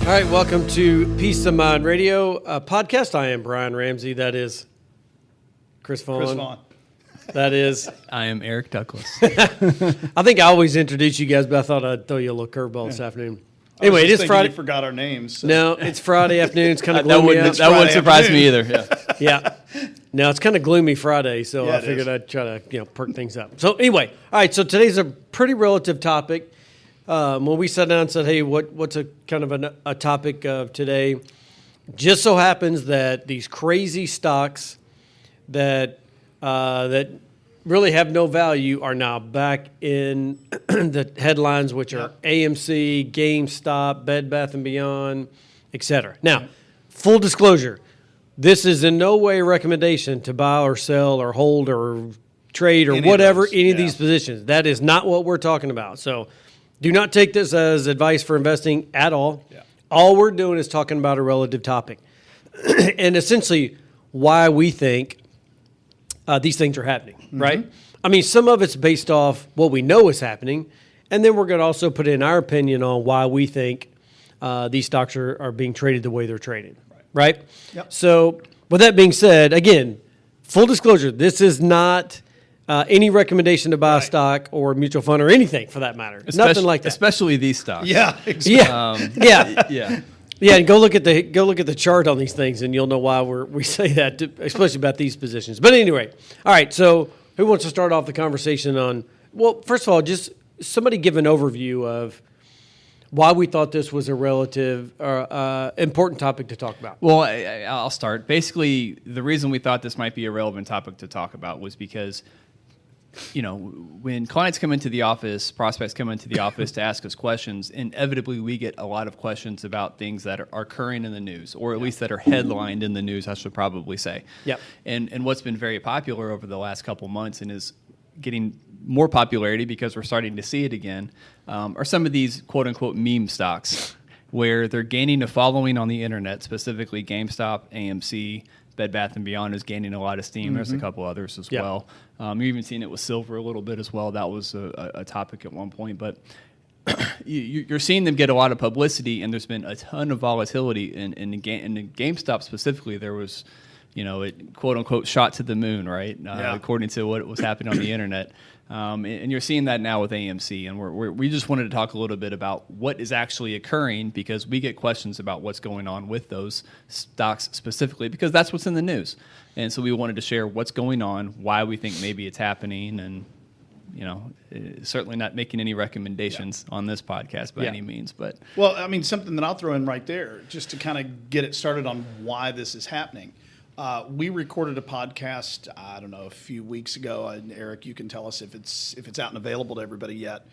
All right, welcome to Peace of Mind Radio podcast. I am Brian Ramsey. That is Chris Vaughn. That is... I am Eric Douglas. I think I always introduce you guys, but I thought I'd throw you a little curveball this afternoon. Anyway, it is Friday. You forgot our names. So. No, it's Friday afternoon. It's kind of gloomy. That wouldn't surprise me either. Yeah. No, it's kind of gloomy Friday, so I figured I'd try to perk things up. So anyway, all right. So today's a pretty relative topic. When we sat down and said, "Hey, what's a kind of a topic of today?" Just so happens that these crazy stocks that really have no value are now back in the headlines, which are AMC, GameStop, Bed Bath & Beyond, etc. Now, full disclosure, this is in no way a recommendation to buy or sell or hold or trade or any of these positions. That is not what we're talking about. So do not take this as advice for investing at all. Yeah. All we're doing is talking about a relative topic and essentially why we think these things are happening, right? I mean, some of it's based off what we know is happening, and then we're going to also put in our opinion on why we think these stocks are being traded the way they're traded, right? Yep. So with that being said, again, full disclosure, this is not any recommendation to buy a stock or a mutual fund or anything for that matter. Nothing like that. Especially these stocks. Yeah, exactly. Yeah, and go look at the chart on these things, and you'll know why we say that, especially about these positions. But anyway, all right. So, who wants to start off the conversation on? Well, first of all, just somebody give an overview of why we thought this was a relative important topic to talk about. Well, I'll start. Basically, the reason we thought this might be a relevant topic to talk about was because, when clients come into the office, prospects come into the office to ask us questions, inevitably we get a lot of questions about things that are occurring in the news, or at least that are headlined in the news, I should probably say. Yep. And what's been very popular over the last couple months and is getting more popularity because we're starting to see it again, are some of these quote-unquote meme stocks where they're gaining a following on the internet, specifically GameStop, AMC, Bed Bath & Beyond is gaining a lot of steam. There's a couple others as well. You've even seen it with silver a little bit as well. That was a topic at one point. But you're seeing them get a lot of publicity, and there's been a ton of volatility. In the GameStop specifically, there was, it quote-unquote shot to the moon, right? According to what was happening on the internet. And you're seeing that now with AMC, and we just wanted to talk a little bit about what is actually occurring because we get questions about what's going on with those stocks specifically because that's what's in the news. And so we wanted to share what's going on, why we think maybe it's happening, and certainly not making any recommendations on this podcast by any means. But well, I mean, something that I'll throw in right there just to kind of get it started on why this is happening. We recorded a podcast, I don't know, a few weeks ago, and Eric, you can tell us if it's out and available to everybody yet,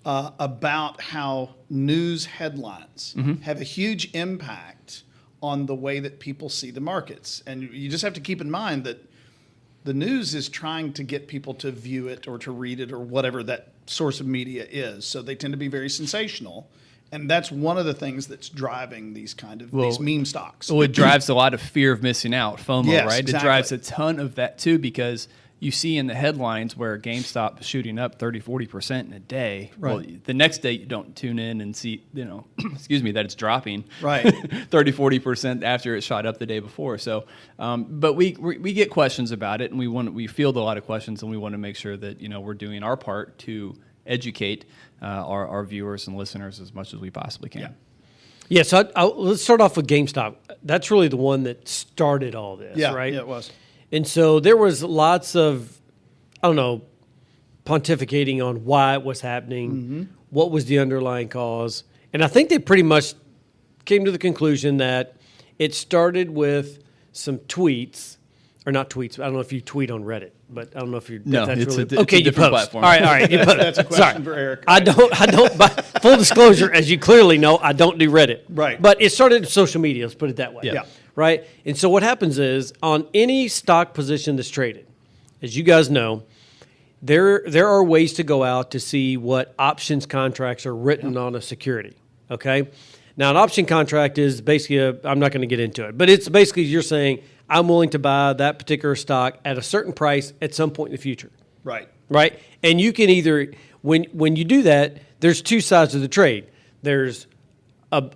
about how news headlines have a huge impact on the way that people see the markets. And you just have to keep in mind that the news is trying to get people to view it or to read it or whatever that source of media is. So they tend to be very sensational. And that's one of the things that's driving these these meme stocks. Well, it drives a lot of fear of missing out, FOMO, right? Exactly. It drives a ton of that too because you see in the headlines where GameStop is shooting up 30-40% in a day. Right. Well, the next day you don't tune in and see, that it's dropping 30-40% after it shot up the day before. So, but we get questions about it, and we field a lot of questions, and we want to make sure that we're doing our part to educate our viewers and listeners as much as we possibly can. Yeah, so let's start off with GameStop. That's really the one that started all this, right? Yeah, it was. And so there was lots of, pontificating on why it was happening, what was the underlying cause. And I think they pretty much came to the conclusion that it started with some tweets, or not tweets. I don't know if you tweet on Reddit, but I don't know if you're. No, that's it's really, a okay. You different post. platform. All right. You post. That's a question for Eric. Right? I don't. Full disclosure, as you clearly know, I don't do Reddit. Right. But it started in social media. Let's put it that way. Yeah. Right. And so what happens is on any stock position that's traded, as you guys know, there are ways to go out to see what options contracts are written on a security. Okay. Now, an option contract is basically I'm not going to get into it, but it's basically you're saying I'm willing to buy that particular stock at a certain price at some point in the future. Right. Right. And you can either, when you do that, there's two sides of the trade. There's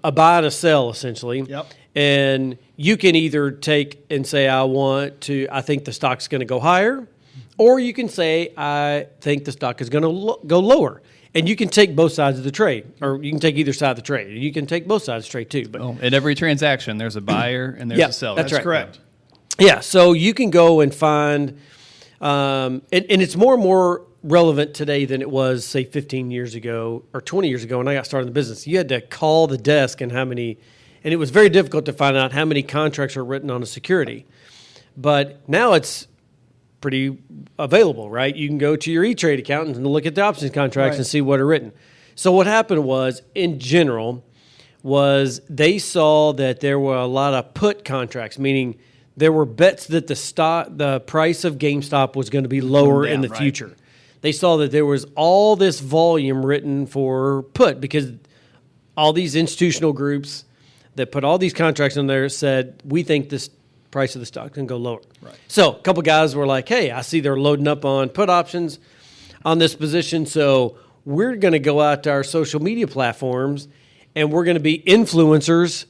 a buy and a sell essentially. Yep. And you can either take and say, I think the stock's going to go higher, or you can say, I think the stock is going to go lower. And you can take both sides of the trade, or you can take either side of the trade. You can take both sides of the trade too. But in every transaction, there's a buyer and there's a seller. That's right. Correct. Yeah, so you can go and find, and it's more and more relevant today than it was, say, 15 years ago or 20 years ago when I got started in the business. You had to call the desk and it was very difficult to find out how many contracts are written on a security. But now it's pretty available, right? You can go to your E-Trade account and look at the options contracts and see what are written. So what happened was, in general, they saw that there were a lot of put contracts, meaning there were bets that the price of GameStop was going to be lower in the future. They saw that there was all this volume written for put because all these institutional groups that put all these contracts in there said, we think this price of the stock can go lower. Right. So a couple guys were like, hey, I see they're loading up on put options on this position, so we're going to go out to our social media platforms and we're going to be influencers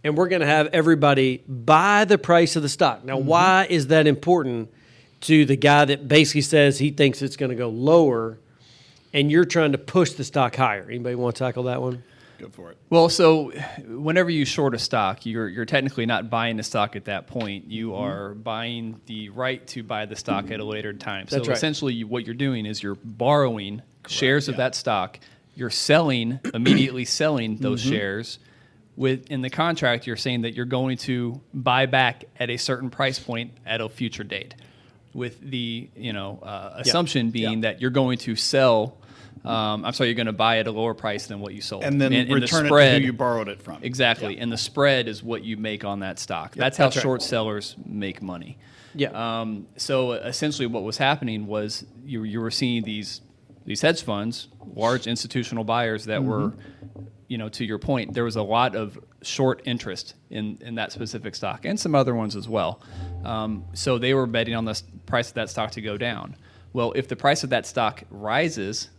and we're going to have everybody buy the price of the stock. Now, why is that important to the guy that basically says he thinks it's going to go lower and you're trying to push the stock higher? Anybody want to tackle that one? Go for it. Well, so whenever you short a stock, you're technically not buying the stock at that point. You are buying the right to buy the stock at a later time. So essentially what you're doing is you're borrowing shares of that stock. You're immediately selling those shares. In the contract, you're saying that you're going to buy back at a certain price point at a future date, with the assumption being that you're going to sell. You're going to buy at a lower price than what you sold. And then return it to who you borrowed it from. Exactly. Yeah. And the spread is what you make on that stock. That's how short sellers make money. Yeah. So essentially what was happening was you were seeing these hedge funds, large institutional buyers that were, to your point, there was a lot of short interest in that specific stock and some other ones as well. So they were betting on the price of that stock to go down. Well, if the price of that stock rises,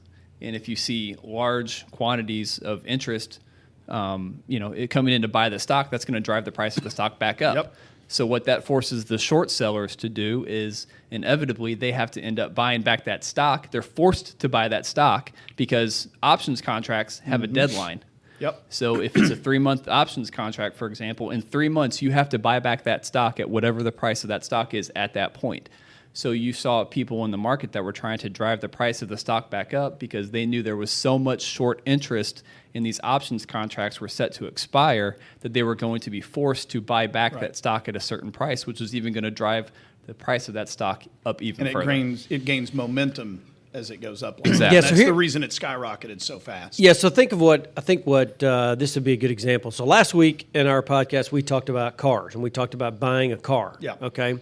and if you see large quantities of interest, it coming in to buy the stock, that's going to drive the price of the stock back up. Yep. So what that forces the short sellers to do is inevitably they have to end up buying back that stock. They're forced to buy that stock because options contracts have a deadline. Yep. So if it's a 3-month options contract, for example, in 3 months you have to buy back that stock at whatever the price of that stock is at that point. So you saw people in the market that were trying to drive the price of the stock back up because they knew there was so much short interest in these options contracts were set to expire that they were going to be forced to buy back that stock at a certain price, which was even going to drive the price of that stock up even further. And it gains momentum as it goes up. Like exactly. That's the reason it skyrocketed so fast. Yeah, so think of what this would be a good example. So last week in our podcast, we talked about cars, and we talked about buying a car. Yeah. Okay.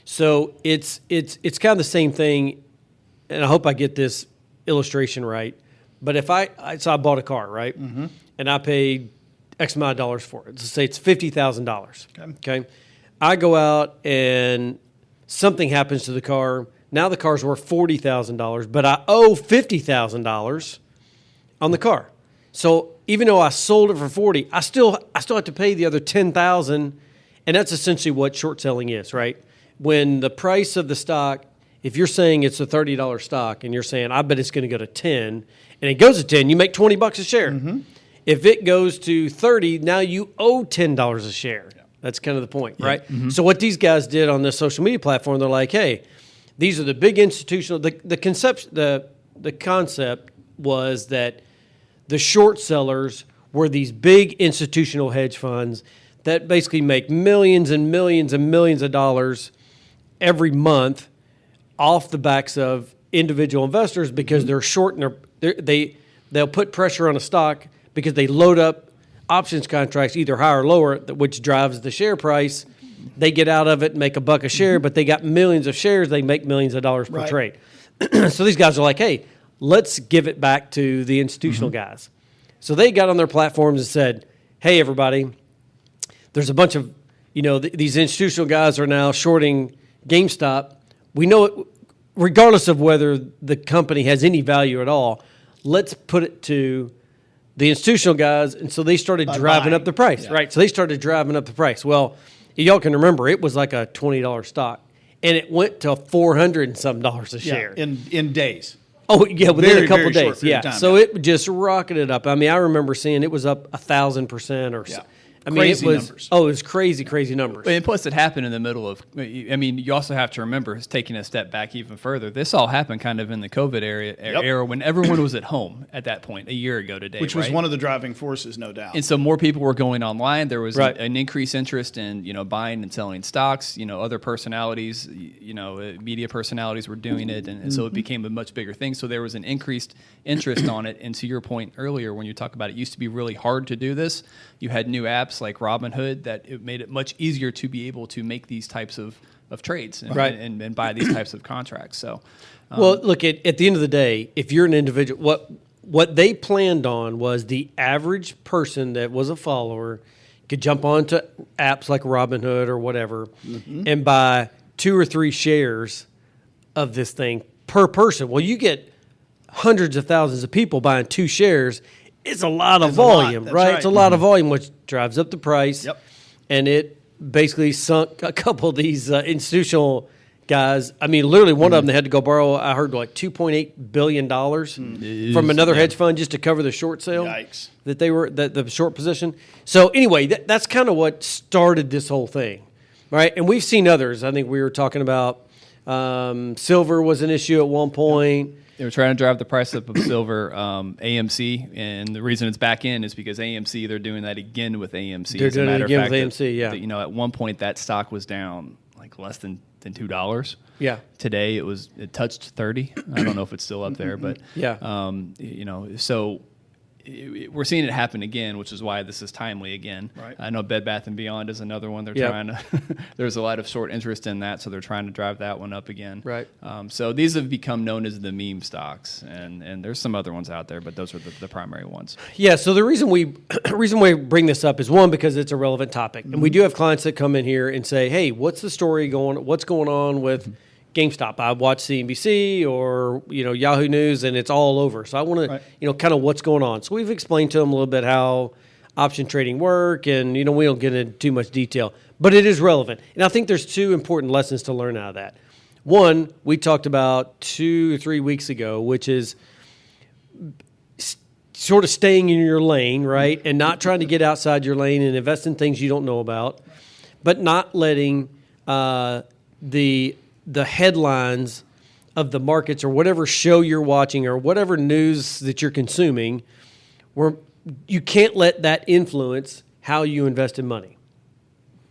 So it's kind of the same thing, and I hope I get this illustration right. But if I bought a car, right, and I paid X amount of dollars for it. Let's say it's $50,000. Okay. I go out and something happens to the car. Now the car's worth $40,000, but I owe $50,000 on the car. So even though I sold it for $40,000, I still have to pay the other $10,000, and that's essentially what short selling is, right? When the price of the stock, if you're saying it's a $30 stock and you're saying, I bet it's going to go to 10, and it goes to 10, you make $20 a share. If it goes to 30, now you owe $10 a share. That's kind of the point, right? So what these guys did on this social media platform, they're like, hey, these are the big institutional, the concept was that the short sellers were these big institutional hedge funds that basically make millions and millions and millions of dollars every month off the backs of individual investors because they're short and they'll put pressure on a stock because they load up options contracts either higher or lower, which drives the share price. They get out of it and make $1 a share, but they got millions of shares. They make millions of dollars per trade. So these guys are like, hey, let's give it back to the institutional guys. So they got on their platforms and said, hey, everybody, there's a bunch of, these institutional guys are now shorting GameStop. We know it, regardless of whether the company has any value at all, let's put it to the institutional guys, and so they started driving up the price, right? So they started driving up the price. Well, y'all can remember it was like a $20 stock, and it went to $400 and some a share in days. Oh yeah, within a couple of days. Yeah, time, so it just rocketed up. I mean, I remember seeing it was up 1,000% or so. I mean, crazy it was numbers. Oh, it was crazy numbers. And plus, it happened in the middle of. I mean, you also have to remember, taking a step back even further. This all happened kind of in the COVID era when everyone was at home at that point a year ago today, which was one of the driving forces, no doubt. And so more people were going online. There was an increased interest in buying and selling stocks. Other personalities, media personalities were doing it, and so it became a much bigger thing. So there was an increased interest on it. And to your point earlier, when you talk about it used to be really hard to do this. You had new apps like Robinhood that it made it much easier to be able to make these types of trades and buy these types of contracts. So, well, look, at the end of the day, if you're an individual, what they planned on was the average person that was a follower could jump onto apps like Robinhood or whatever and buy 2 or 3 shares of this thing per person. Well, you get hundreds of thousands of people buying 2 shares. It's a lot of volume, right? It's a lot of volume, which drives up the price. Yep. And it basically sunk a couple of these institutional guys. I mean, literally one of them, they had to go borrow, I heard, like $2.8 billion from another hedge fund just to cover the short sale. Yikes. That they were, the short position. So anyway, that's kind of what started this whole thing, right? And we've seen others. I think we were talking about silver was an issue at one point. They were trying to drive the price up of silver, AMC, and the reason it's back in is because AMC, they're doing that again with AMC. They're doing it again with AMC, that, at one point that stock was down like less than $2. Yeah. Today it touched 30. I don't know if it's still up there, but so we're seeing it happen again, which is why this is timely again. Right. I know Bed Bath & Beyond is another one. They're trying to. There's a lot of short interest in that, so they're trying to drive that one up again. Right. So these have become known as the meme stocks, and there's some other ones out there, but those are the primary ones. Yeah. So the reason we bring this up is one, because it's a relevant topic, and we do have clients that come in here and say, "Hey, what's the story going? What's going on with GameStop? I watch CNBC or Yahoo News, and it's all over. So I want to kind of what's going on." So we've explained to them a little bit how option trading work, and we don't get into too much detail, but it is relevant. And I think there's 2 important lessons to learn out of that. One, we talked about 2 or 3 weeks ago, which is sort of staying in your lane, right, and not trying to get outside your lane and invest in things you don't know about, but not letting the headlines of the markets or whatever show you're watching or whatever news that you're consuming, where you can't let that influence how you invest in money.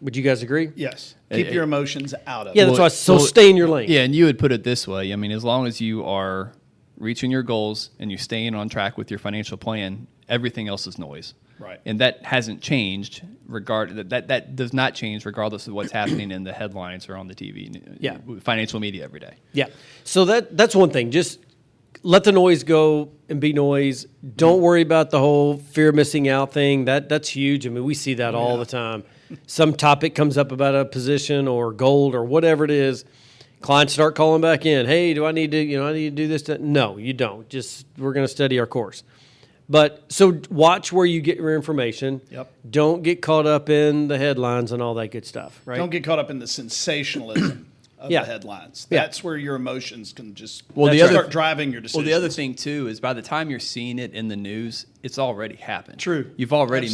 Would you guys agree? Yes. Keep your emotions out of it. Yeah, that's why. So stay in your lane. Yeah, and you would put it this way. I mean, as long as you are reaching your goals and you're staying on track with your financial plan, everything else is noise. Right. And that hasn't changed. That does not change regardless of what's happening in the headlines or on the TV, financial media every day. Yeah. So that's one thing. Just let the noise go and be noise. Don't worry about the whole fear of missing out thing. That's huge. I mean, we see that all the time. Some topic comes up about a position or gold or whatever it is. Clients start calling back in. Hey, do I need to do this? No, you don't. Just we're going to study our course. But so watch where you get your information. Yep. Don't get caught up in the headlines and all that good stuff. Right. Don't get caught up in the sensationalism of the headlines. That's where your emotions can just start driving your decisions. Well, the other thing too is by the time you're seeing it in the news, it's already happened. True. You've already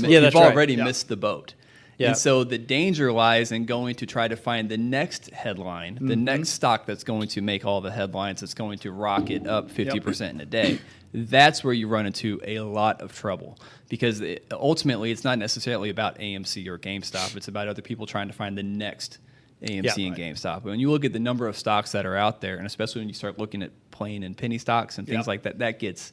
missed the boat. Yeah. And so the danger lies in going to try to find the next headline, the next stock that's going to make all the headlines, that's going to rocket up 50% in a day. That's where you run into a lot of trouble because ultimately it's not necessarily about AMC or GameStop. It's about other people trying to find the next AMC and GameStop. When you look at the number of stocks that are out there, and especially when you start looking at plain and penny stocks and things like that, that gets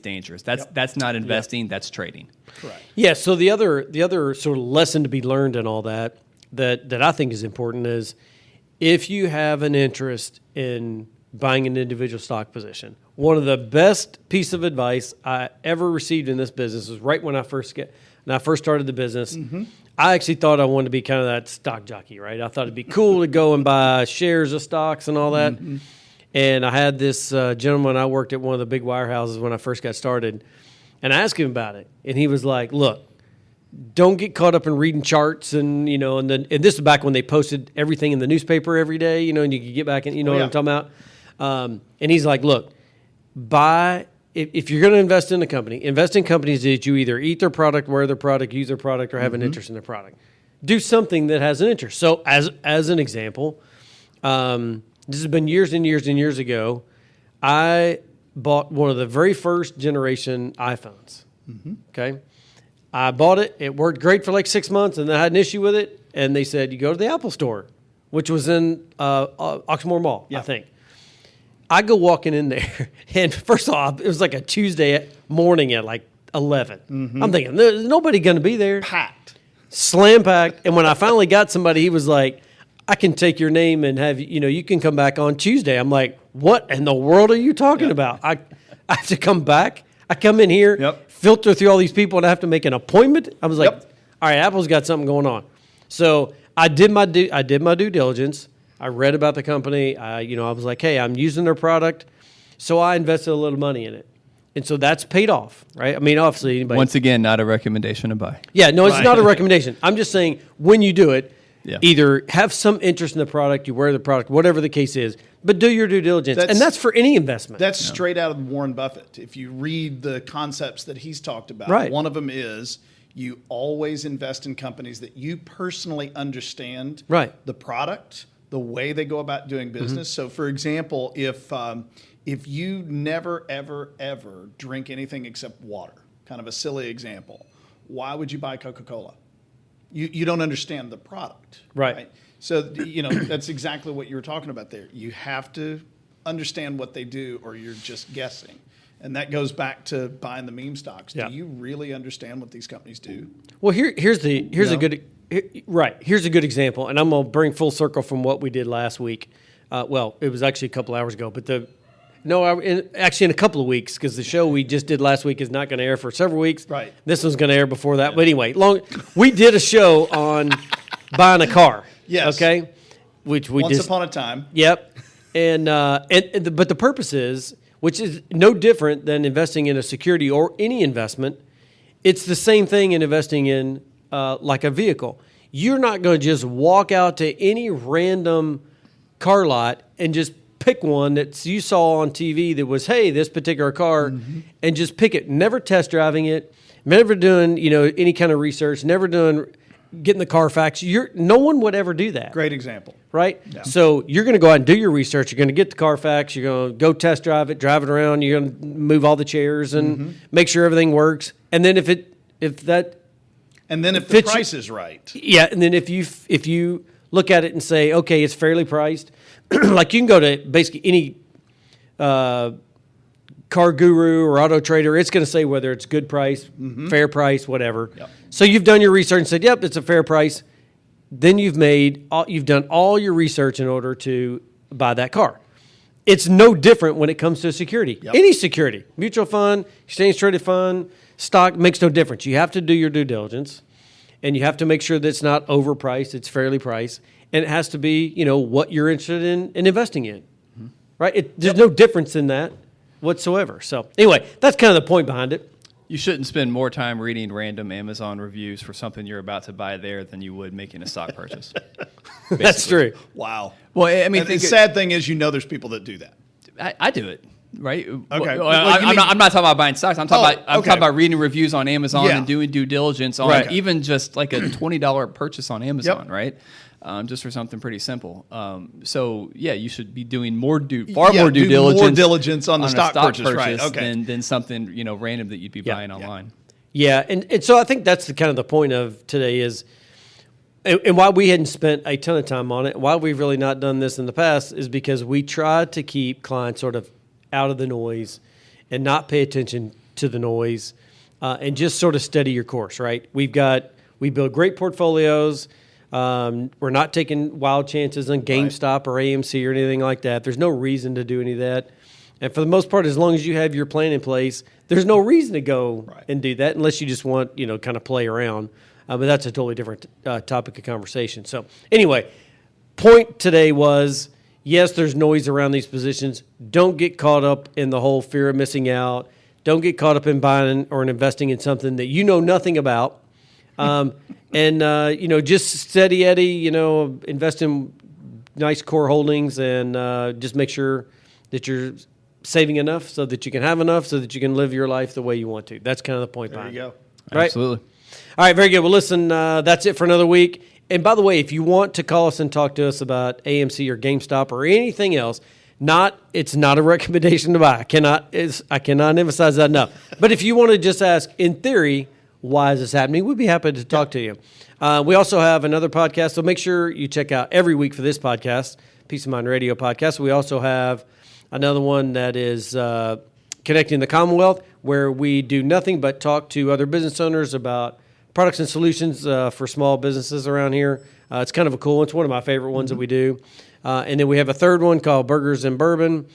dangerous. That's not investing. That's trading. Correct. Yeah. So the other sort of lesson to be learned in all that I think is important is if you have an interest in buying an individual stock position, one of the best piece of advice I ever received in this business was right when I first started the business. I actually thought I wanted to be kind of that stock jockey, right? I thought it'd be cool to go and buy shares of stocks and all that. And I had this gentleman, I worked at one of the big wirehouses when I first got started, And I asked him about it, and he was like, look, don't get caught up in reading charts and, and this is back when they posted everything in the newspaper every day, and you could get back and what I'm talking about. And he's like, look, if you're going to invest in a company, invest in companies that you either eat their product, wear their product, use their product, or have an interest in their product. Do something that has an interest. So as an example, this has been years and years and years ago, I bought one of the very first generation iPhones. Okay. I bought it. It worked great for like 6 months, and then I had an issue with it. And they said, you go to the Apple store, which was in Oxmoor Mall, I think. I go walking in there, and first off, it was like a Tuesday morning at like 11. I'm thinking, there's nobody going to be there. Packed. Slam packed. And when I finally got somebody, he was like, I can take your name and have, you can come back on Tuesday. I'm like, what in the world are you talking about? I have to come back? I come in here, filter through all these people, and I have to make an appointment? I was like, all right, Apple's got something going on. So I did my due diligence. I read about the company. I was like, hey, I'm using their product. So I invested a little money in it. And so that's paid off, right? I mean, obviously, anybody. Once again, not a recommendation to buy. Yeah, no, it's not a recommendation. I'm just saying when you do it, either have some interest in the product, you wear the product, whatever the case is, but do your due diligence. And that's for any investment. That's straight out of Warren Buffett. If you read the concepts that he's talked about, one of them is you always invest in companies that you personally understand the product, the way they go about doing business. So, for example, if you never, ever, ever drink anything except water, kind of a silly example, why would you buy Coca-Cola? You don't understand the product. Right? So, that's exactly what you were talking about there. You have to understand what they do or you're just guessing. And that goes back to buying the meme stocks. Do you really understand what these companies do? Well, here's a good example, and I'm going to bring full circle from what we did last week. It was actually a couple hours ago, but actually in a couple of weeks, because the show we just did last week is not going to air for several weeks. Right. This one's going to air before that. But anyway, we did a show on buying a car. Yes. Okay. Which we Once upon a time. Yep. But the purpose is, which is no different than investing in a security or any investment. It's the same thing in investing in like a vehicle. You're not going to just walk out to any random car lot and just pick one that you saw on TV that was, hey, this particular car, and just pick it. Never test driving it, never doing any kind of research, never getting the Carfax. No one would ever do that. Great example. Right? Yeah. So you're going to go out and do your research. You're going to get the Carfax. You're going to go test drive it, drive it around. You're going to move all the chairs and make sure everything works. And then if the price is right. Yeah, and then if you look at it and say, okay, it's fairly priced, like you can go to basically any car guru or auto trader, it's going to say whether it's good price, fair price, whatever. Yep. So you've done your research and said, yep, it's a fair price. Then you've done all your research in order to buy that car. It's no different when it comes to security. Yep. Any security, mutual fund, exchange traded fund, stock, makes no difference. You have to do your due diligence, and you have to make sure that it's not overpriced, it's fairly priced, and it has to be, what you're interested in investing in, right? There's no difference in that whatsoever. So anyway, that's kind of the point behind it. You shouldn't spend more time reading random Amazon reviews for something you're about to buy there than you would making a stock purchase. That's true. Wow. Well, I mean, the sad thing is, there's people that do that. I do it. Right. Okay. I'm not talking about buying stocks. I'm talking about reading reviews on Amazon and doing due diligence on even just like a $20 purchase on Amazon. Right. Just for something pretty simple. So you should be doing more due diligence on the stock purchase, right? Okay. than something random that you'd be buying online. Yeah, and so I think that's the point of today is, and why we hadn't spent a ton of time on it, why we've really not done this in the past, is because we try to keep clients sort of out of the noise and not pay attention to the noise, and just sort of steady your course. Right? We build great portfolios. We're not taking wild chances on GameStop or AMC or anything like that. There's no reason to do any of that. And for the most part, as long as you have your plan in place, there's no reason to go and do that unless you just want, kind of play around. But that's a totally different topic of conversation. So anyway, point today was, yes, there's noise around these positions. Don't get caught up in the whole fear of missing out. Don't get caught up in buying or investing in something that you know nothing about. Just steady Eddie, invest in nice core holdings and just make sure that you're saving enough so that you can have enough so that you can live your life the way you want to. That's kind of the point behind it. There you go. Right? Absolutely. All right, very good. Well, listen, that's it for another week. And by the way, if you want to call us and talk to us about AMC or GameStop or anything else, it's not a recommendation to buy. I cannot emphasize that enough. But if you want to just ask, in theory, why is this happening, we'd be happy to talk to you. We also have another podcast, so make sure you check out every week for this podcast, Peace of Mind Radio podcast. We also have another one that is Connecting the Commonwealth, where we do nothing but talk to other business owners about products and solutions for small businesses around here. It's kind of a cool one. It's one of my favorite ones that we do. And then we have a third one called Burgers and Bourbon,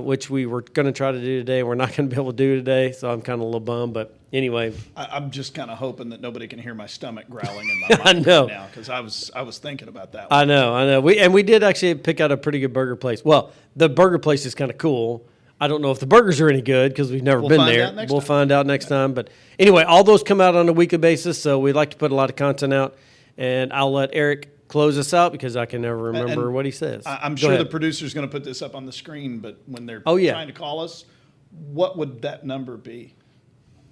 which we were going to try to do today. We're not going to be able to do today, so I'm kind of a little bummed. But anyway, I'm just kind of hoping that nobody can hear my stomach growling in my I mind know. right now, because I was thinking about that one. I know. We did actually pick out a pretty good burger place. Well, the burger place is kind of cool. I don't know if the burgers are any good because we've never been there. We'll find out next time. But anyway, all those come out on a weekly basis, so we like to put a lot of content out. And I'll let Eric close us out because I can never remember what he says. I'm sure the producer's going to put this up on the screen, but when they're trying to call us, what would that number be?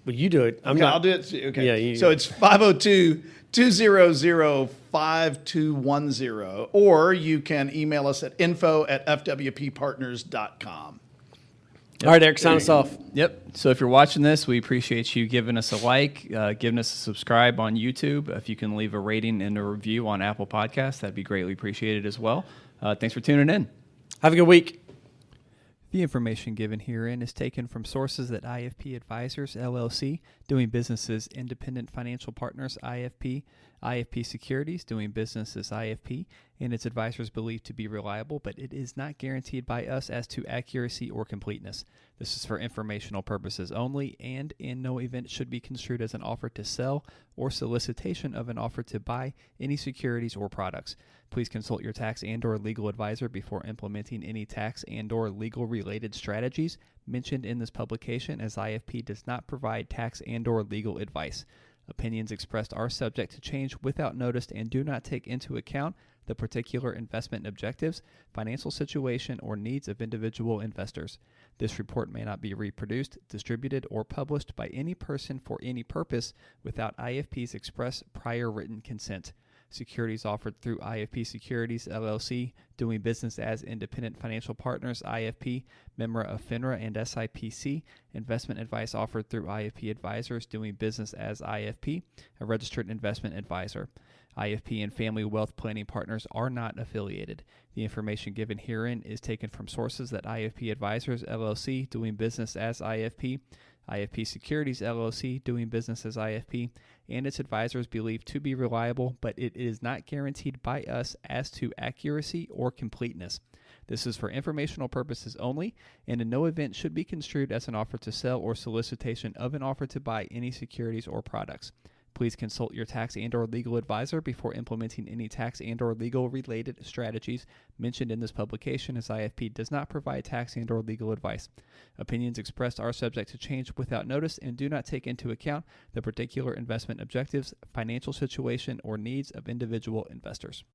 Well, you do it. I'll do it. Okay. Yeah, so it's 502-200-5210, or you can email us at info@fwppartners.com. Yep. All right, Eric, sign us off. Yep. So if you're watching this, we appreciate you giving us a like, giving us a subscribe on YouTube. If you can leave a rating and a review on Apple Podcasts, that'd be greatly appreciated as well. Thanks for tuning in. Have a good week. The information given herein is taken from sources at IFP Advisors, LLC, doing business as Independent Financial Partners, IFP, IFP Securities, doing business as IFP, and its advisors believed to be reliable, but it is not guaranteed by us as to accuracy or completeness. This is for informational purposes only, and in no event should be construed as an offer to sell or solicitation of an offer to buy any securities or products. Please consult your tax and/or legal advisor before implementing any tax and/or legal-related strategies mentioned in this publication, as IFP does not provide tax and/or legal advice. Opinions expressed are subject to change without notice and do not take into account the particular investment objectives, financial situation, or needs of individual investors. This report may not be reproduced, distributed, or published by any person for any purpose without IFP's express prior written consent. Securities offered through IFP Securities, LLC, doing business as Independent Financial Partners, IFP, member of FINRA and SIPC. Investment advice offered through IFP Advisors, doing business as IFP, a registered investment advisor. IFP and Family Wealth Planning Partners are not affiliated. The information given herein is taken from sources that IFP Advisors, LLC, doing business as IFP, IFP Securities, LLC, doing business as IFP, and its advisors believed to be reliable, but it is not guaranteed by us as to accuracy or completeness. This is for informational purposes only, and in no event should be construed as an offer to sell or solicitation of an offer to buy any securities or products. Please consult your tax and/or legal advisor before implementing any tax and/or legal-related strategies mentioned in this publication, as IFP does not provide tax and/or legal advice. Opinions expressed are subject to change without notice and do not take into account the particular investment objectives, financial situation, or needs of individual investors.